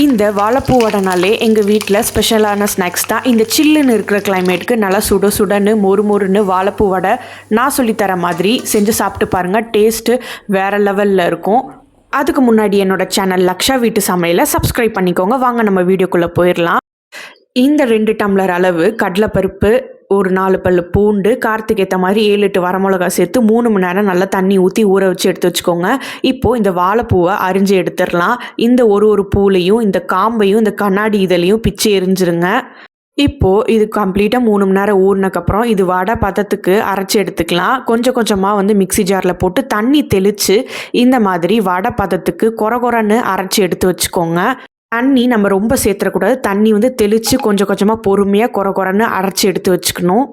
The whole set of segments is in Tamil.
இந்த வாழைப்பூ வடைனாலே எங்கள் வீட்டில் ஸ்பெஷலான ஸ்நாக்ஸ் தான். இந்த சில்லுன்னு இருக்கிற கிளைமேட்டுக்கு நல்லா சுட சுடன்னு மொறுன்னு வாழைப்பூ வடை நான் சொல்லித்தர மாதிரி செஞ்சு சாப்பிட்டு பாருங்கள். டேஸ்ட்டு வேறு லெவலில் இருக்கும். அதுக்கு முன்னாடி என்னோட சேனல் லக்ஷா வீட்டு சமையலை சப்ஸ்கிரைப் பண்ணிக்கோங்க. வாங்க நம்ம வீடியோக்குள்ளே போயிடலாம். இந்த 2 டம்ளர் அளவு கடலைப்பருப்பு, ஒரு 4 பல்லு பூண்டு, காரத்துக்கு ஏற்ற மாதிரி 7-8 வரமிளகா சேர்த்து 3 மணி நேரம் நல்லா தண்ணி ஊற்றி ஊற வச்சு எடுத்து வச்சுக்கோங்க. இப்போது இந்த வாழைப்பூவை அரிஞ்சு எடுத்துடலாம். இந்த ஒரு பூலையும் இந்த காம்பையும் இந்த கண்ணாடி இதழையும் பிச்சு எரிஞ்சிருங்க. இப்போது இது கம்ப்ளீட்டாக 3 மணி நேரம் ஊறினக்கப்புறம் இது வடை பதத்துக்கு அரைச்சி எடுத்துக்கலாம். கொஞ்சம் கொஞ்சமாக மிக்ஸி ஜாரில் போட்டு தண்ணி தெளித்து இந்த மாதிரி வடை பதத்துக்கு கொரன்னு அரைச்சி எடுத்து வச்சுக்கோங்க. தண்ணி நம்ம ரொம்ப சேர்த்துடக்கூடாது. தண்ணி தெளித்து கொஞ்சம் கொஞ்சமாக பொறுமையாக கொரன்னு அரைச்சி எடுத்து வச்சுக்கணும்.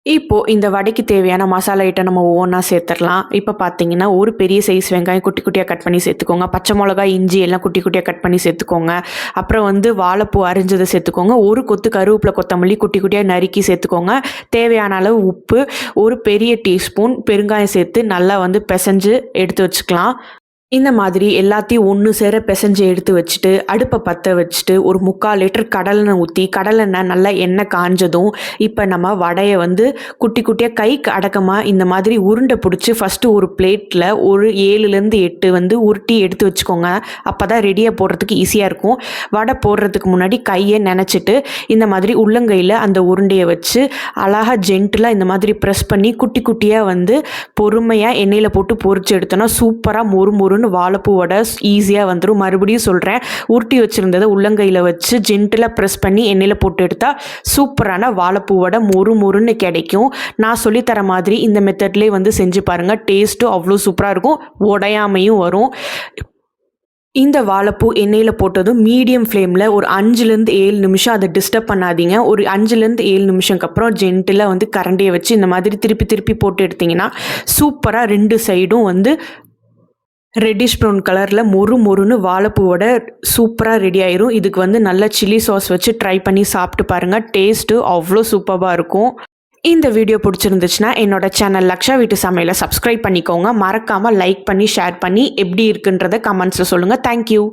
இப்போது இந்த வடைக்கு தேவையான மசாலா ஐட்டம் நம்ம ஒவ்வொன்றா சேர்த்துடலாம். இப்போ பார்த்தீங்கன்னா ஒரு பெரிய சைஸ் வெங்காயம் குட்டி குட்டியாக கட் பண்ணி சேர்த்துக்கோங்க. பச்சை மிளகா, இஞ்சி எல்லாம் குட்டி குட்டியாக கட் பண்ணி சேர்த்துக்கோங்க. அப்புறம் வாழைப்பூ அரிஞ்சதை சேர்த்துக்கோங்க. ஒரு கொத்து கருவேப்பிலை, கொத்தமல்லி குட்டி குட்டியாக நறுக்கி சேர்த்துக்கோங்க. தேவையான அளவு உப்பு, ஒரு பெரிய டீஸ்பூன் பெருங்காயம் சேர்த்து நல்லா பிசைஞ்சு எடுத்து வச்சுக்கலாம். இந்த மாதிரி எல்லாத்தையும் ஒன்று சேர பிசைஞ்சு எடுத்து வச்சுட்டு அடுப்பை பற்ற வச்சுட்டு ஒரு 3/4 லிட்டர் கடலெண்ணெய் ஊற்றி, கடலெண்ணெய் நல்லா எண்ணெய் காஞ்சதும் இப்போ நம்ம வடையை குட்டி குட்டியாக கைக்கு அடக்கமாக இந்த மாதிரி உருண்டை பிடிச்சி ஃபஸ்ட்டு ஒரு பிளேட்டில் ஒரு 7லேருந்து 8 உருட்டி எடுத்து வச்சுக்கோங்க. அப்போ தான் ரெடியாக போடுறதுக்கு ஈஸியாக இருக்கும். வடை போடுறதுக்கு முன்னாடி கையை நினச்சிட்டு இந்த மாதிரி உள்ளங்கையில் அந்த உருண்டையை வச்சு அழகாக ஜென்டிலாக இந்த மாதிரி ப்ரெஸ் பண்ணி குட்டி குட்டியாக பொறுமையாக எண்ணெயில் போட்டு பொரிச்சு எடுத்தோன்னா சூப்பராக மொறு வாழைப்பூ வடை ஈஸியாக வந்துடும். மறுபடியும் சொல்கிறேன், உருட்டி வச்சுருந்ததை உள்ளங்கையில் வச்சு ஜென்டிலாக ப்ரெஸ் பண்ணி எண்ணெயில் போட்டு எடுத்தால் சூப்பரான வாழைப்பூ வடை மொறுன்னு கிடைக்கும். நான் சொல்லித்தர மாதிரி இந்த மெத்தட்லேயே செஞ்சு பாருங்கள். டேஸ்ட்டும் அவ்வளோ சூப்பராக இருக்கும், உடையாமையும் வரும். இந்த வாழைப்பூ எண்ணெயில் போட்டதும் மீடியம் ஃப்ளேமில் ஒரு 5லேருந்து 7 நிமிஷம் அதை டிஸ்டர்ப் பண்ணாதீங்க. ஒரு 5லேருந்து 7 நிமிஷம்க்கு அப்புறம் ஜென்டிலாக கரண்டியை வச்சு இந்த மாதிரி திருப்பி திருப்பி போட்டு எடுத்திங்கன்னா சூப்பராக 2 சைடும் ரெட்டிஷ் ப்ரௌன் கலரில் மொறுன்னு வாழைப்பூவோட சூப்பராக ரெடி ஆயிரும். இதுக்கு நல்ல சில்லி சாஸ் வச்சு ட்ரை பண்ணி சாப்பிட்டு பாருங்கள். டேஸ்ட்டு அவ்வளோ சூப்பராக இருக்கும். இந்த வீடியோ பிடிச்சிருந்துச்சுன்னா என்னோட சேனல் லக்ஷா வீட்டு சமையலை சப்ஸ்கிரைப் பண்ணிக்கோங்க. மறக்காமல் லைக் பண்ணி ஷேர் பண்ணி எப்படி இருக்குன்றதை கமெண்ட்ஸில் சொல்லுங்கள். தேங்க்யூ.